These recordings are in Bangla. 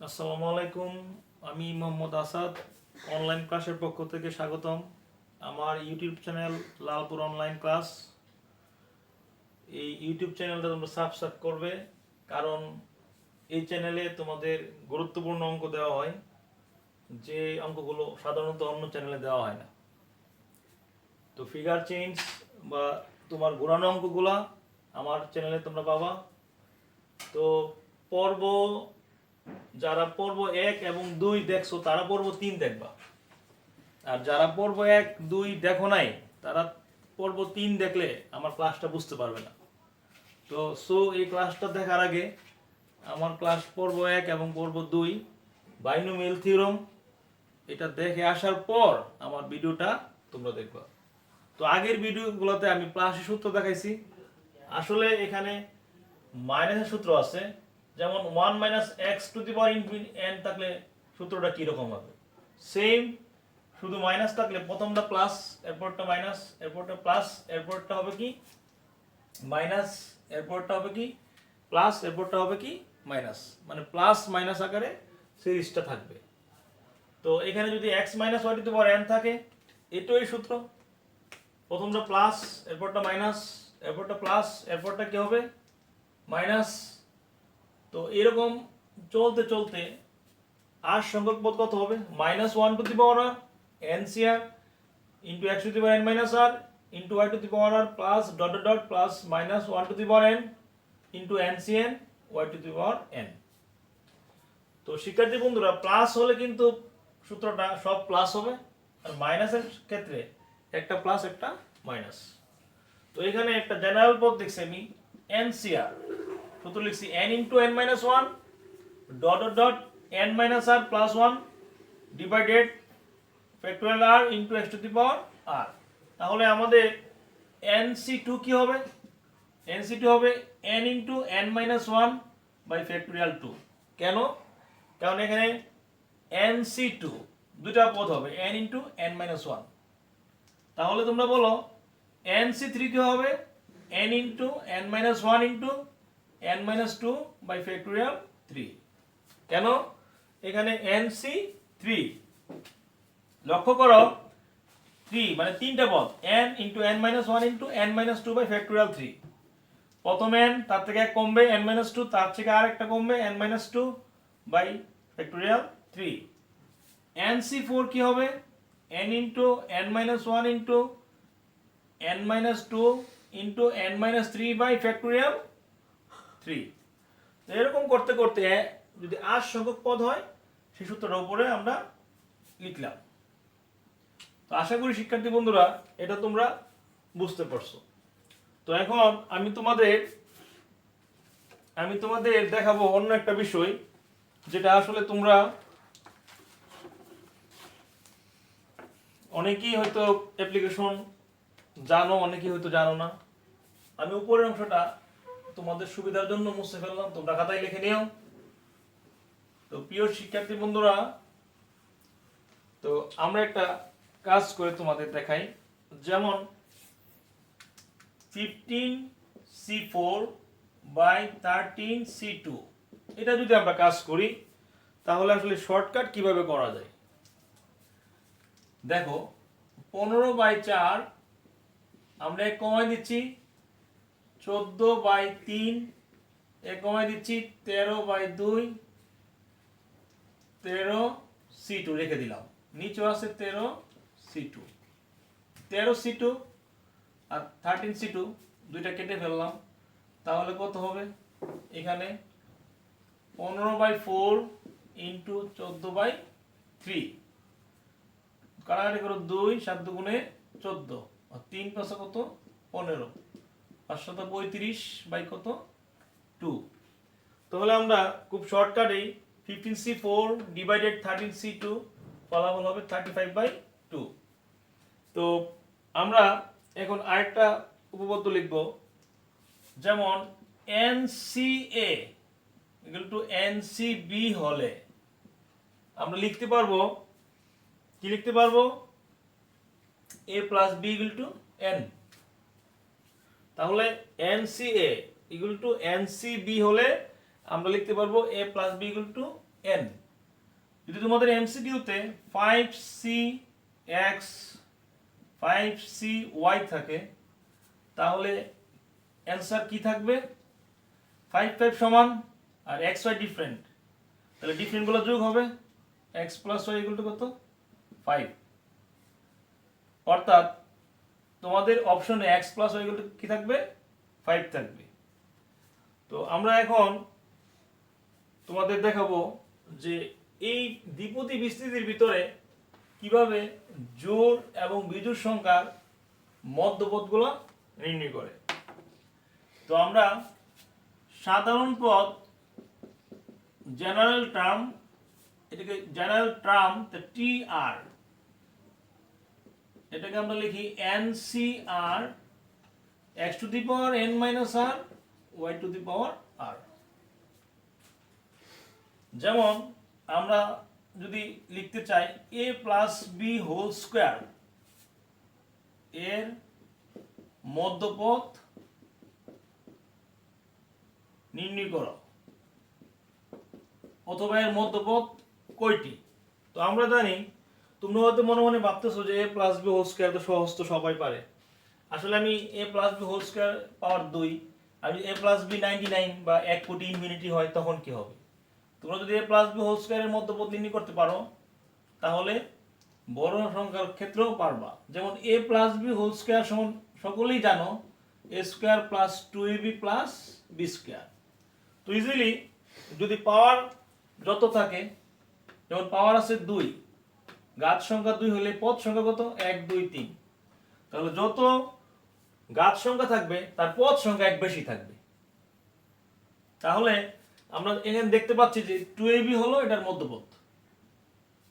আসসালামু আলাইকুম। আমি মোহাম্মদ আসাদ। অনলাইন ক্লাসের পক্ষ থেকে স্বাগতম। আমার YouTube channel Lalpur online class. এই ইউটিউব চ্যানেলটা তোমরা সাবস্ক্রাইব করবে, কারণ এই চ্যানেলে তোমাদের গুরুত্বপূর্ণ অঙ্ক দেওয়া হয়, যে অঙ্কগুলো সাধারণত অন্য চ্যানেলে দেওয়া হয় না। তো ফিগার চেঞ্জ বা তোমার ঘোরানো অঙ্কগুলা আমার চ্যানেলে তোমরা পাবা। তো পর্ব যারা পর্ব 1 এবং 2 দেখছো তারা পর্ব 3 দেখবা, আর যারা পর্ব 1 2 দেখো নাই তারা পর্ব 3 দেখলে আমার ক্লাসটা বুঝতে পারবে না। তো এই ক্লাসটা দেখার আগে আমার ক্লাস পর্ব 1 এবং পর্ব 2 বাইনোমিয়াল থিওরেম এটা দেখে আসার পর আমার ভিডিওটা তোমরা দেখবা। তো আগের ভিডিওগুলোতে আমি প্লাসের সূত্র দেখাইছি। আসলে এখানে মাইনাসের সূত্র আছে, যেমন 1 minus x to the power n থাকলে সূত্রটা কীরকম হবে, সেম, শুধু মাইনাস থাকলে প্রথমটা প্লাস, এরপরটা মাইনাস, এরপরটা প্লাস, এরপরটা হবে কি মাইনাস, এরপরটা হবে কি প্লাস, এরপরটা হবে কি মাইনাস, মানে প্লাস মাইনাস আকারে সিরিজটা থাকবে। তো এখানে যদি x minus y to the power n থাকে, এটাই সূত্র, প্রথমটা প্লাস, এরপরটা মাইনাস, এরপরটা প্লাস, এরপরটা কি হবে মাইনাস। তো এরকম চলতে চলতে আর সংখ্যক পদ কত হবে, minus one to the power r n c r into x to the power n minus r into y to the power r plus dot dot dot plus minus one to the power n into n c n y to the power n. তো শিক্ষার্থী বন্ধুরা, প্লাস হলে কিন্তু সূত্রটা সব প্লাস হবে, আর মাইনাসের ক্ষেত্রে একটা প্লাস একটা মাইনাস। তো এখানে একটা জেনারেল পদ দেখছি আমি, এন সি আর, সূত্র লিখছি n into n minus one dot dot dot n minus r plus one divided factorial r into x to the power r। তাহলে আমাদের nc2 কি হবে, nc2 হবে n into n minus one by factorial 2। কেন? কারণ এখানে nc2 দুটা পদ হবে, n into n minus one. তাহলে তোমরা বলো nc3 কি হবে, n into n minus one into n minus two by factorial 3। কেন? এখানে nc3, লক্ষ্য করো 3 মানে তিনটা পদ, n into n minus one into n minus two by factorial 3। প্রথম n তার থেকে এক কমবে n মাইনাস টু, তার থেকে আর একটা কমবে n minus two by factorial 3। nc4 কি হবে, n into n minus one into n minus two into n minus three by factorial 3। তো এরকম করতে করতে যদি আর সংখ্যক পদ হয় সেই সূত্রটার উপরে আমরা লিখলাম। তো আশা করি শিক্ষার্থী বন্ধুরা এটা তোমরা বুঝতে পারছো। তো এখন আমি তোমাদের দেখাবো অন্য একটা বিষয়, যেটা আসলে তোমরা অনেকেই হয়তো অ্যাপ্লিকেশন জানো, অনেকেই হয়তো জানো না। আমি উপরের অংশটা তোমাদের সুবিধার জন্য মুছে ফেললাম, তোমরা খাতায় লিখে নিও। তো প্রিয় শিক্ষার্থী বন্ধুরা, তো আমরা একটা কাজ করে তোমাদের দেখাই, যেমন 15c4 বাই 13c2, এটা যদি আমরা কাজ করি তাহলে আসলে শর্টকাট কিভাবে করা যায়। দেখো 15/4 আমরা এক কমাই দিচ্ছি, 14/3 এক কমাই দিচ্ছি, 13/2 13c2 রেখে দিলাম, নিচে আছে 13c2 আর 13c2 দুইটা কেটে ফেললাম। তাহলে কত হবে, এখানে 15/4 ইন্টু 14/3, কাটাকাটি করো 2 7 দুগুণে 14 আর 3 পাঁচা কত 15, 535 বাই কত 2। তাহলে আমরা খুব শর্টকাটেই 15c4 ডিভাইডেড 13c2 ফলাফল হবে 35/2। তো আমরা এখন আরেকটা উপপাদ্য লিখব, যেমন NCA ইকুয়াল টু NCB হলে আমরা লিখতে পারবো, কি লিখতে পারবো, A plus B equal to N। তাহলে NCA ইকুয়াল টু NCB হলে আমরা লিখতে পারবো A plus B equal to N. যদি তোমাদের এমসিকিউতে 5c(x) 5c(y) থাকে তাহলে অ্যান্সার কি থাকবে? 5 5 সমান আর x y ডিফারেন্ট, তাহলে ডিফারেন্ট গুলো যোগ হবে, x + y = কত? 5। অর্থাৎ তোমাদের অপশনে x + y = কি থাকবে? 5 থাকবে। তো আমরা এখন তোমাদের দেখাবো যে এই দ্বিপদী বিস্তৃতির ভিতরে কিভাবে জোড় এবং বিজোড় সংখ্যার মধ্যপদগুলো নির্ণয় করে। তো আমরা সাধারণ পদ, জেনারেল টার্ম, এটাকে জেনারেল টার্ম টি আর, এটাকে আমরা লিখি NCR x⁴n - r y⁴r। যেমন আমরা যদি লিখতে চাই a + b হোল স্কয়ার এর মধ্যপদ নির্ণয় করো, অথবা এর মধ্যপদ কয়টি। তো আমরা জানি, তোমরা হয়তো মনে মনে ভাবতেছো যে a + b হোল স্কয়ার তো সহজ, তো সবাই পারে। আসলে আমি a + b হোল স্কয়ার পাওয়ার 2, আমি a + b 99 বা 1 কোটি ইনফিনিটি হয় তখন কি হবে? তোমরা যদি a + b হোল স্কয়ারের মধ্যপদ নির্ণয় করতে পারো তাহলে বড় সংখ্যার ক্ষেত্রেও পারবা। যেমন a + b হোল স্কয়ার সমান সকলেই জানো a² + 2ab + b²। তো ইজিলি যদি পাওয়ার যত থাকে, যেমন পাওয়ার আছে 2, ঘাত সংখ্যা 2 হলে পদ সংখ্যা কত? 1 2 3। তাহলে যত ঘাত সংখ্যা থাকবে তার পদ সংখ্যা এক বেশি থাকবে। তাহলে আমরা এখানে দেখতে পাচ্ছি যে 2ab হলো এটার মধ্যপদ,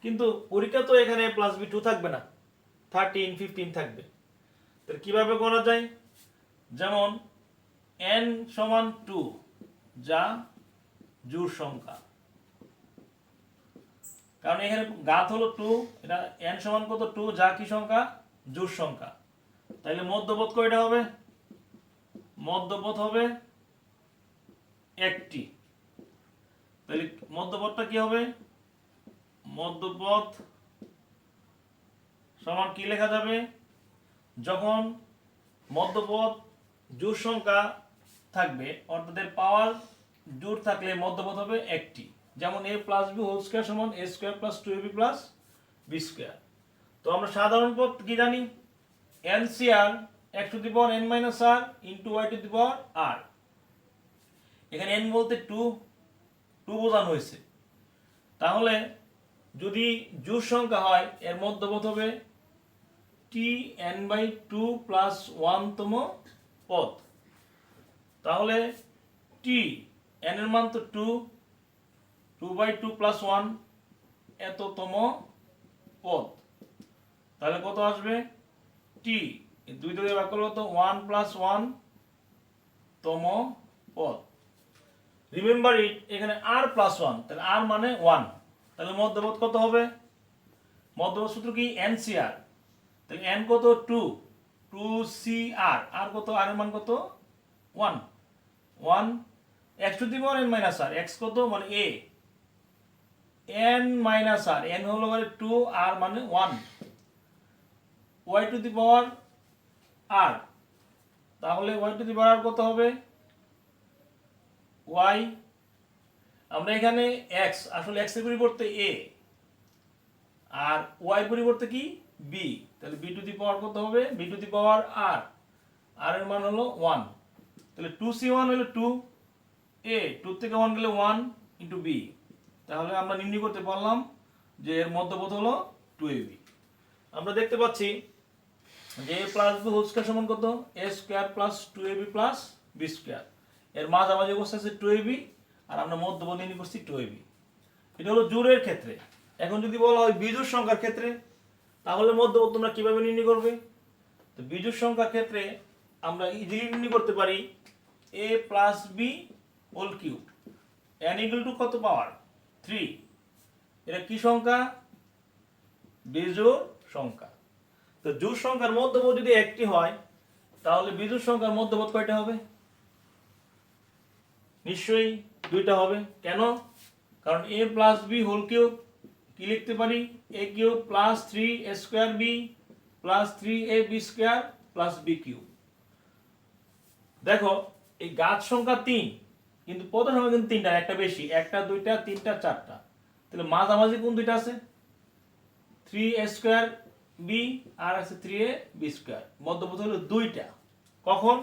কিন্তু পরীক্ষা তো এখানে a + b 2 থাকবে না, 13 15 থাকবে। তাহলে কিভাবে করা যায়? যেমন n = 2 যা জোড় সংখ্যা, কারণ এখানে ঘাত হলো 2, এটা n = কত? 2 যা কি সংখ্যা? জোড় সংখ্যা। তাহলে মধ্যপদ কয়টা হবে? মধ্যপদ হবে একটি। তাহলে মধ্যপদটা কি হবে? মধ্যপদ সমান কি লেখা যাবে? যখন মধ্যপদ জোড় সংখ্যা থাকবে, অর্থাৎ এর পাওয়ার জোড় থাকলে মধ্যপদ হবে একটি। যেমন a + b হোল স্কয়ার সমান a² + 2ab + b²। তো আমরা সাধারণ পদ কি জানি? NCR x⁴n - r * y⁴r। এখানে n বলতে 2 বোঝানো হয়েছে। তাহলে যদি জোড় সংখ্যা হয় এর মধ্যপদ হবে tn/2 + 1 তম পদ। তাহলে t n এর মান তো 2, 2/2 + 1 এততম পদ। তাহলে কত আসবে? t 2 দিয়ে ভাগ করলে তো 1 + 1 তম পদ। রিমেম্বার ইট, এখানে r + 1, তাহলে r মানে 1। তাহলে মধ্যপদ কত হবে? মধ্যপদ সূত্র কি? NCR। তাহলে n কত? 2, 2CR, আর কত? r এর মান কত? 1 x⁴n - r, x কত? মানে a, n - r, n হলো মানে 2, r মানে 1, y⁴r। তাহলে y⁴r কত হবে? y, আমরা এখানে x, আসলে x এর পরিবর্তে a, আর y পরিবর্তে কি? b। তাহলে b⁴ কত হবে? b⁴r, r এর মান হলো 1। তাহলে 2c1 হলো 2, a 2 থেকে 1 গেলে 1 * b। তাহলে আমরা নির্ণয় করতে পারলাম যে এর মধ্যপদ হলো 2ab। আমরা দেখতে পাচ্ছি যে a + b হোল স্কয়ার সমান কত? a² + 2ab + b²। এর মাঝামাঝি অবস্থা আছে 2ab, আর আমরা মধ্যপদ নির্ণয় করছি 2ab। এটা হলো জোড়ের ক্ষেত্রে। এখন যদি বলা হয় বিজোড় সংখ্যার ক্ষেত্রে, তাহলে মধ্যপদ তোমরা কিভাবে নির্ণয় করবে? তো বিজোড় সংখ্যার ক্ষেত্রে আমরা ইজিলি নির্ণয় করতে পারি a + b whole cube, n = কত পাওয়ার? 3। এটা কি সংখ্যা? বিজোড় সংখ্যা। তো জোড় সংখ্যার মধ্যপদ যদি একটি হয় তাহলে বিজোড় সংখ্যার মধ্যপদ কয়টা হবে? নিশ্চয়ই দুইটা হবে। কেন? কারণ a plus b whole cube কি লিখতে পারি a cube plus 3a square b plus 3ab square plus b cube. দেখো এই ঘাত সংখ্যা 3 কিন্তু পদ সংখ্যা কিন্তু 3টা, একটা বেশি, একটা দুইটা তিনটা চারটা, তাহলে মাঝামাঝি কোন দুইটা আছে 3a স্কোয়ার বি আর আছে 3ab স্কোয়ার, মধ্যপথ হলো দুইটা। কখন?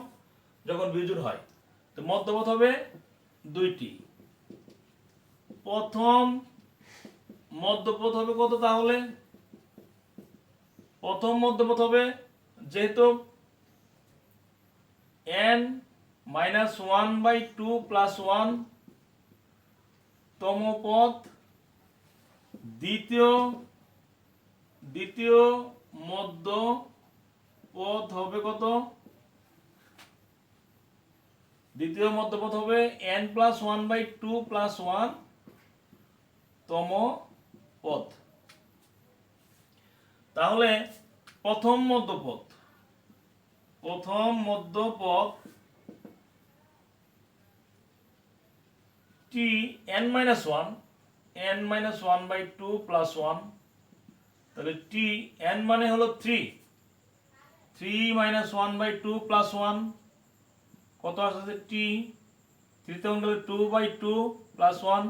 যখন বিজোড় হয়। তো মধ্যপথ হবে দুইটি। প্রথম মধ্যপথ হবে কত তাহলে? প্রথম মধ্যপথ হবে যেহেতু n মাইনাস 1/2 প্লাস 1 তম পদ, দ্বিতীয় মধ্যপথ হবে কত? দ্বিতীয় মধ্যপথ হবে n প্লাস 1/2 প্লাস 1 তম পদ। তাহলে প্রথম মধ্যপথ t n minus 1/2 প্লাস 1, তাহলে t n মানে হলো 3 minus 1/2 প্লাস 1 কত আসছে t 3 তে গেলে 2/2 প্লাস 1,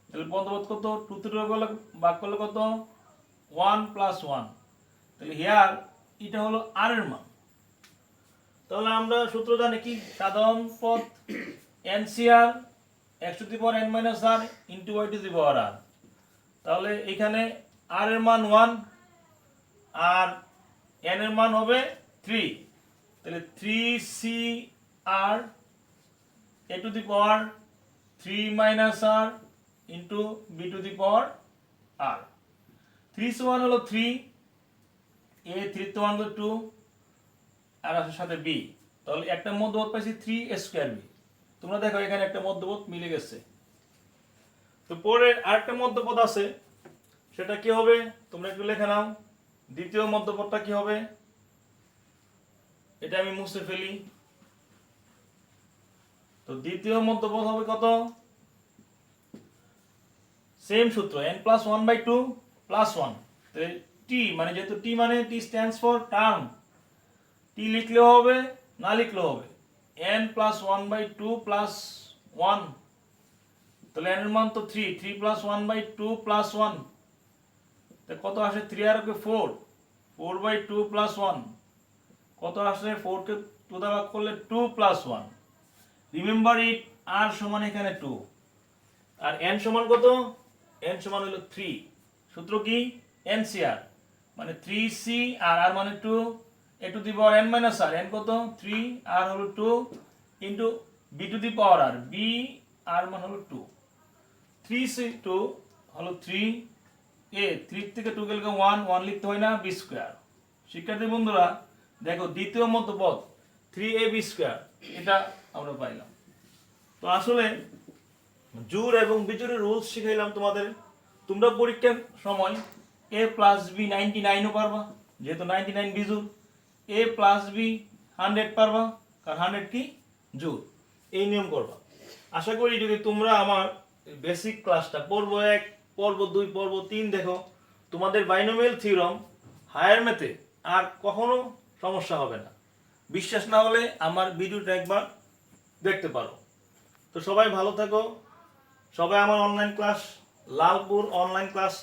তাহলে মধ্যপথ কত 2 তে ভাগ করলে কত 1 প্লাস 1, তাহলে হিয়ার এটা হলো r এর মান। তাহলে আমরা সূত্র জানি কি, সাধারণ পদ NCR x two the power n minus r into y two the power r। তাহলে এখানে r এর মান 1 আর n এর মান হবে 3, তাহলে 3CR a two the power 3 minus r into b two the power r। 3 1 হলো 3, a 3 1 হলো 2 আর আছে সাথে b, তাহলে একটা মধ্যপথ পাইছি 3a স্কয়ার b। তোমরা দেখো এখানে একটা মধ্যপথ মিলে গেছে। তো পরে আরেকটা মধ্যপথ আছে, সেটা কি হবে তোমরা একটু লিখে নাও। দ্বিতীয় মধ্যপথটা কি হবে, এটা আমি মুছে ফেলি। তো দ্বিতীয় মধ্যপথ হবে কত? সেম সূত্র n প্লাস 1/2 প্লাস 1, তাহলে t মানে যেহেতু t মানে t stands for term, t লিখলেও হবে না লিখলেও হবে, n প্লাস 1/2 প্লাস 1, তাহলে n এর মান তো 3 প্লাস 1/2 প্লাস 1, তাহলে কত আসে 3 আর 4/2 প্লাস 1, কত আসে 4 কে 2 দ্বারা ভাগ করলে 2 প্লাস 1। রিমেম্বার ইট, r সমান এখানে 2 আর n সমান কত? n সমান হলো 3। সূত্র কি? NCR মানে 3C আর r মানে 2 a two the power n minus r, n কত 3 r হলো 2 into b two the power r, b r মান হলো 2, 3C2 হলো 3, a 3 থেকে 2 গেলে 1 লিখতে হয় না, b স্কয়ার। শিক্ষার্থী বন্ধুরা দেখো দ্বিতীয় মধ্যপথ 3ab স্কয়ার, এটা আমরা পাইলাম। তো আসলে জোড় এবং বিজোড়ের রুলস শিখাইলাম তোমাদের। তোমরা পরীক্ষার সময় a প্লাস b 99 ও পারবা, যেহেতু 99 বিজোড়, a প্লাস b 100 পারবা, কারণ 100 কি জোড়। এই নিয়ম করবা। আশা করি যদি তোমরা আমার বেসিক ক্লাসটা পর্ব 1 পর্ব 2 পর্ব 3 দেখো, তোমাদের বাইনোমিয়াল থিওরাম হায়ার ম্যাথে আর কখনো সমস্যা হবে না। বিশ্বাস না হলে আমার ভিডিওটা একবার দেখতে পারো। তো সবাই ভালো থাকো, সবাই আমার online class Lalpur online class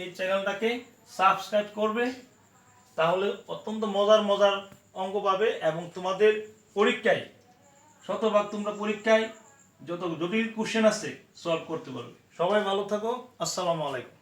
এই চ্যানেলটাকে সাবস্ক্রাইব করবে, তাহলে অত্যন্ত মজার অঙ্ক পাবে এবং তোমাদের পরীক্ষায় শতভাগ তোমরা পরীক্ষায় যত জটিল কোশ্চেন আছে সলভ করতে পারবে। সবাই ভালো থাকো, আসসালামু আলাইকুম।